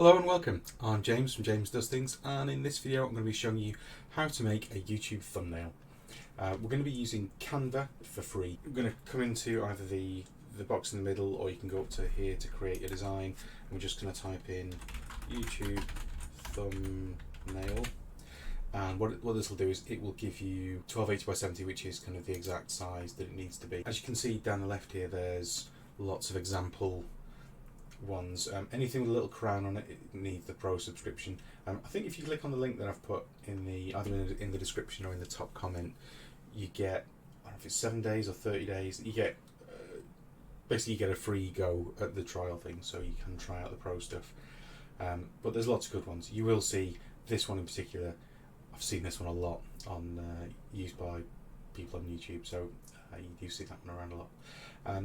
Hello and welcome. I'm James from James Does Things, and in this video I'm going to be showing you how to make a YouTube thumbnail. We're going to be using Canva for free. We're going to come into either the box in the middle, or you can go up to here to create a design, and we're just going to type in YouTube thumbnail. And what this will do is it will give you 1280 by 70, which is kind of the exact size that it needs to be. As you can see down the left here, there's lots of example ones. Anything with a little crown on it, it needs the Pro subscription. I think if you click on the link that I've put in the either in the description or in the top comment, you get, I don't know if it's 7 days or 30 days. You get basically you get a free go at the trial thing, so you can try out the Pro stuff. But there's lots of good ones. You will see this one in particular. I've seen this one a lot on used by people on YouTube, so you do see that one around a lot.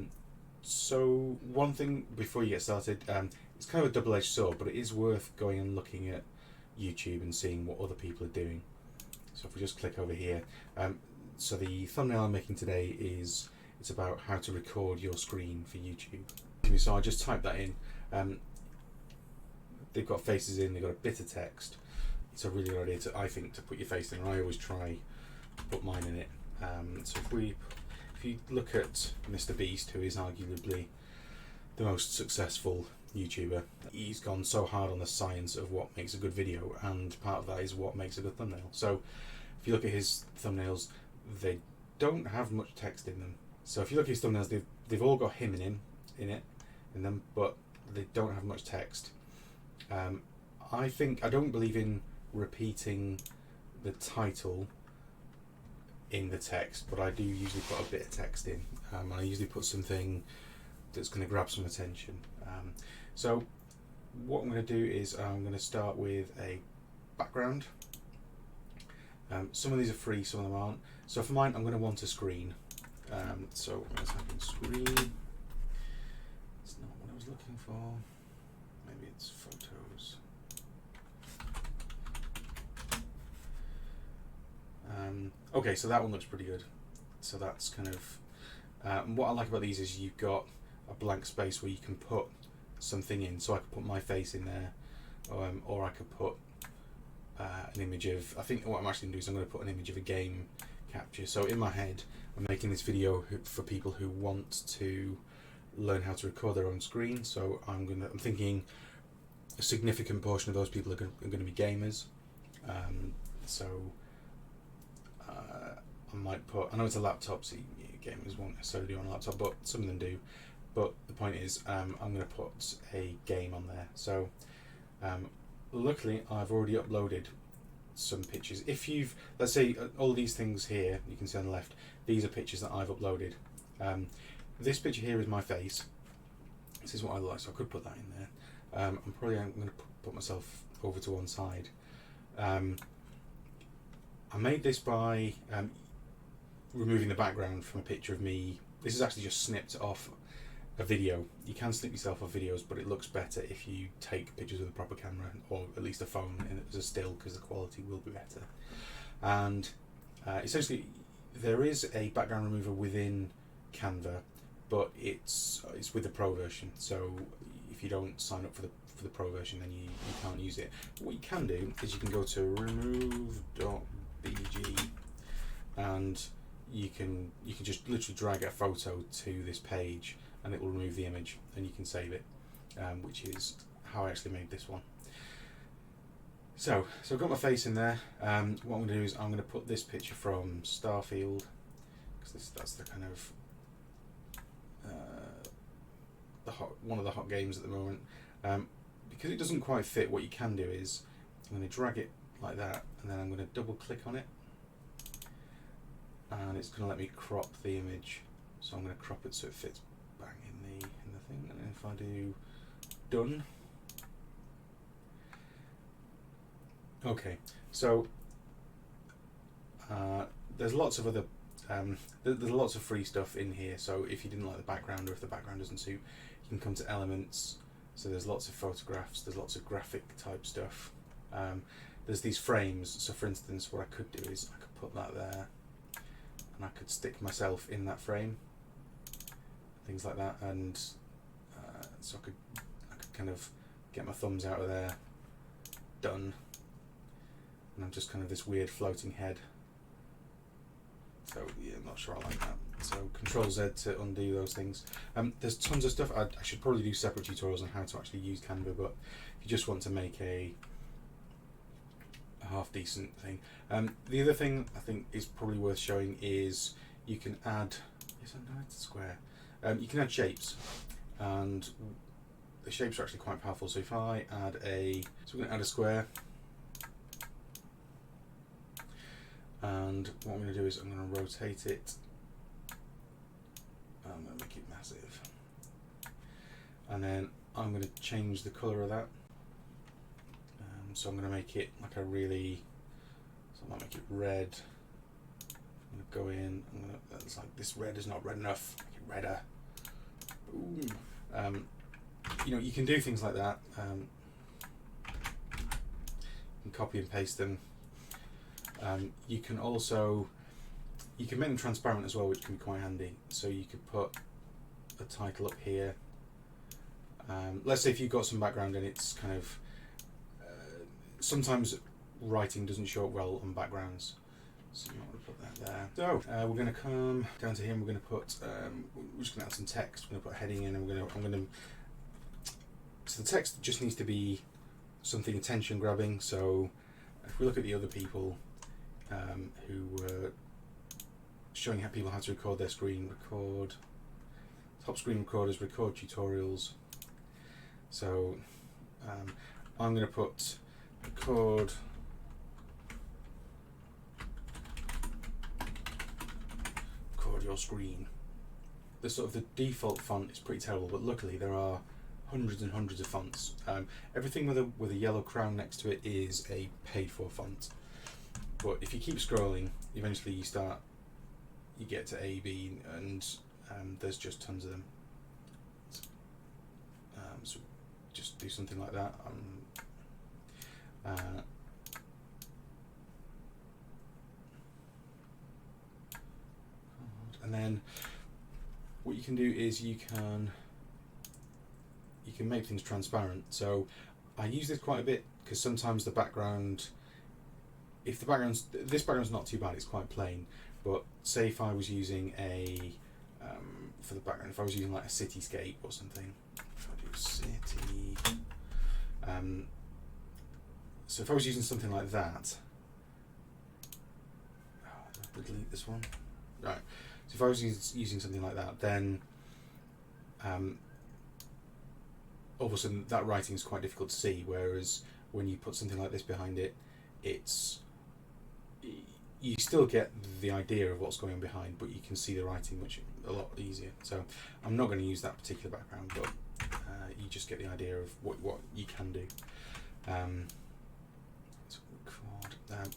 So one thing before you get started, it's kind of a double-edged sword, but it is worth going and looking at YouTube and seeing what other people are doing. So if we just click over here, so the thumbnail I'm making today it's about how to record your screen for YouTube. So I just typed that in. They've got faces in, they've got a bit of text. It's a really good idea to, I think, to put your face in. I always try to put mine in it. So if you look at Mr. Beast, who is arguably the most successful YouTuber, he's gone so hard on the science of what makes a good video, and part of that is what makes a good thumbnail. So if you look at his thumbnails, they don't have much text in them. So if you look at his thumbnails, they've all got him in them, but they don't have much text. I don't believe in repeating the title in the text, but I do usually put a bit of text in, and I usually put something that's going to grab some attention. So what I'm going to do is I'm going to start with a background. Some of these are free, some of them aren't. So for mine, I'm going to want a screen. So I'm going to type in screen. It's not what I was looking for. Maybe it's photos. Okay, so that one looks pretty good. So that's kind of what I like about these is you've got a blank space where you can put something in. So I could put my face in there, or I could put an image of, I think what I'm actually going to do is I'm going to put an image of a game capture. So in my head, I'm making this video for people who want to learn how to record their own screen. So I'm thinking a significant portion of those people are going to be gamers. I might put, I know it's a laptop, so gamers won't necessarily do on a laptop, but some of them do. But the point is, I'm going to put a game on there. So luckily I've already uploaded some pictures. If let's say all these things here, you can see on the left, these are pictures that I've uploaded. This picture here is my face. This is what I like, so I could put that in there. I'm going to put myself over to one side. I made this by removing the background from a picture of me. This is actually just snipped off a video. You can snip yourself off videos, but it looks better if you take pictures with a proper camera, or at least a phone as a still, because the quality will be better. And essentially there is a background remover within Canva, but it's with the Pro version. So if you don't sign up for the Pro version, then you can't use it. But what you can do is you can go to remove.bg, and you can just literally drag a photo to this page, and it will remove the image, and you can save it, which is how I actually made this one. So I've got my face in there. What I'm going to do is I'm going to put this picture from Starfield, because that's the kind of one of the hot games at the moment. Because it doesn't quite fit, what you can do is I'm going to drag it like that, and then I'm going to double click on it, and it's going to let me crop the image. So I'm going to crop it so it fits bang in the thing, and then if I do done. Okay, so there's lots of other there's lots of free stuff in here. So if you didn't like the background, or if the background doesn't suit, you can come to elements. So there's lots of photographs, there's lots of graphic type stuff. There's these frames. So for instance, what I could do is I could put that there, and I could stick myself in that frame, things like that. And so I could kind of get my thumbs out of there, done. And I'm just kind of this weird floating head. So yeah, I'm not sure I like that. So Control Z to undo those things. There's tons of stuff. I should probably do separate tutorials on how to actually use Canva, but if you just want to make a half decent thing. The other thing I think is probably worth showing is you can add, yes, I know it's a square. You can add shapes, and the shapes are actually quite powerful. So if I add so we're going to add a square, and what I'm going to do is I'm going to rotate it. I'm going to make it massive, and then I'm going to change the colour of that. So I'm going to make it like so I might make it red. I'm going to go in, it's like this red is not red enough, make it redder. Boom. You know, you can do things like that. You can copy and paste them. You can make them transparent as well, which can be quite handy. So you could put a title up here. Let's say if you've got some background and it's kind of sometimes writing doesn't show up well on backgrounds, so you want to put that there. So we're going to come down to here and we're going to put we're just going to add some text. We're going to put a heading in, and so the text just needs to be something attention grabbing. So if we look at the other people who were showing people how to record their screen, top screen recorders, record tutorials. So I'm going to put record your screen. The default font is pretty terrible, but luckily there are hundreds and hundreds of fonts. Everything with a yellow crown next to it is a paid for font, but if you keep scrolling, eventually you get to A, B, and there's just tons of them. So just do something like that. And then what you can do is you can make things transparent. So I use this quite a bit because sometimes the background, this background's not too bad, it's quite plain, but say if I was using for the background, if I was using like a cityscape or something, if I do city, so if I was using something like that, I'll delete this one. Right. So if I was using something like that, then all of a sudden that writing is quite difficult to see. Whereas when you put something like this behind it, you still get the idea of what's going on behind, but you can see the writing much a lot easier. So I'm not going to use that particular background, but you just get the idea of what you can do.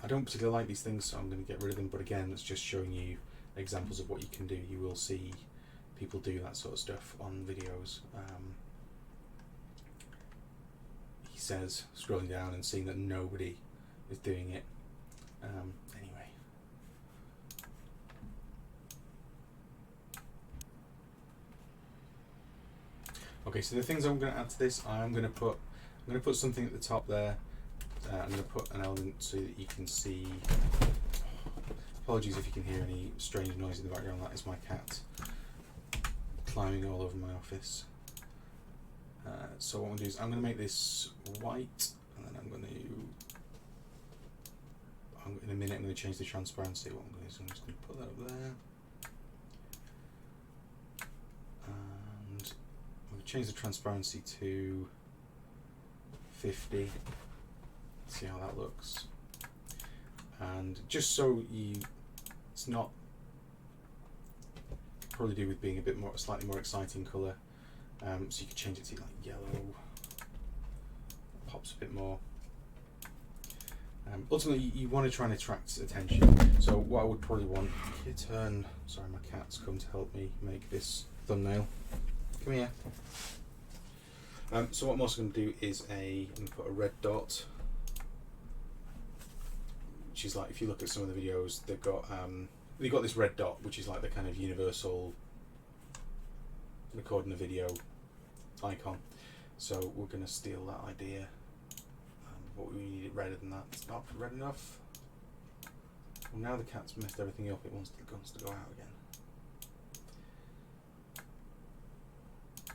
I don't particularly like these things, so I'm going to get rid of them, but again, it's just showing you examples of what you can do. You will see people do that sort of stuff on videos. He says, scrolling down and seeing that nobody is doing it. Anyway. Okay, so the things I'm going to add to this, I'm going to put something at the top there. I'm going to put an element so that you can see. Apologies if you can hear any strange noise in the background. That is my cat climbing all over my office. So what I'm going to do is I'm going to make this white, and then in a minute I'm going to change the transparency. What I'm going to do is I'm just going to put that up there, and I'm going to change the transparency to 50. See how that looks, and just so it's not, probably do with being a bit more, slightly more exciting colour. So you could change it to like yellow, pops a bit more. Ultimately, you want to try and attract attention. So what I would probably want, sorry, my cat's come to help me make this thumbnail. Come here. So what I'm also going to do is I'm going to put a red dot. Which is like, if you look at some of the videos, they've got this red dot, which is like the kind of universal recording a video icon. So we're going to steal that idea, but we need it redder than that. It's not red enough. Well, now the cat's messed everything up, it wants the guns to go out again.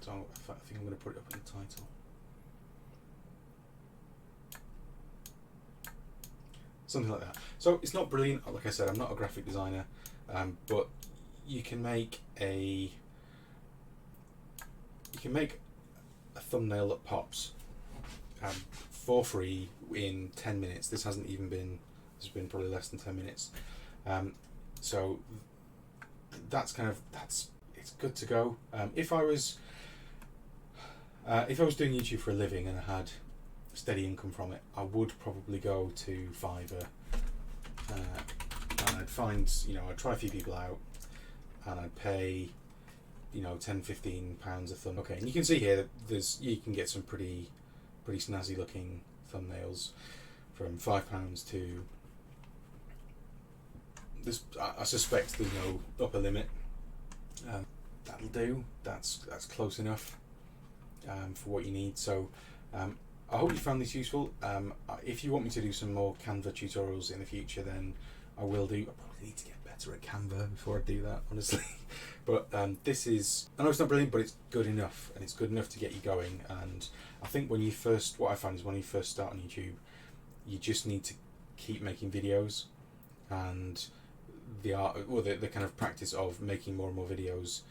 So I think I'm going to put it up in the title. Something like that. So it's not brilliant, like I said, I'm not a graphic designer, but you can make a thumbnail that pops for free in 10 minutes. This hasn't even been, this has been probably less than 10 minutes. So that's it's good to go. If I was doing YouTube for a living and I had steady income from it, I would probably go to Fiverr, and I'd find, I'd try a few people out and I'd pay, £10-15 a thumb. Okay, and you can see here that you can get some pretty snazzy looking thumbnails from £5 to this. I suspect there's no upper limit. That'll do. That's close enough for what you need. So I hope you found this useful. If you want me to do some more Canva tutorials in the future, then I will do. I probably need to get better at Canva before I do that, honestly. But this is, I know it's not brilliant, but it's good enough, and it's good enough to get you going. And I think what I find is when you first start on YouTube, you just need to keep making videos, and the kind of practice of making more and more videos.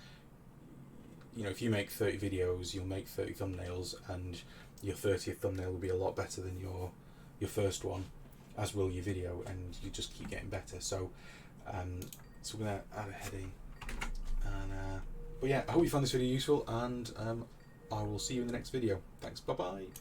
If you make 30 videos, you'll make 30 thumbnails, and your 30th thumbnail will be a lot better than your first one, as will your video, and you just keep getting better. So so we're going to add a heading, and but yeah, I hope you found this video useful, and I will see you in the next video. Thanks, bye bye.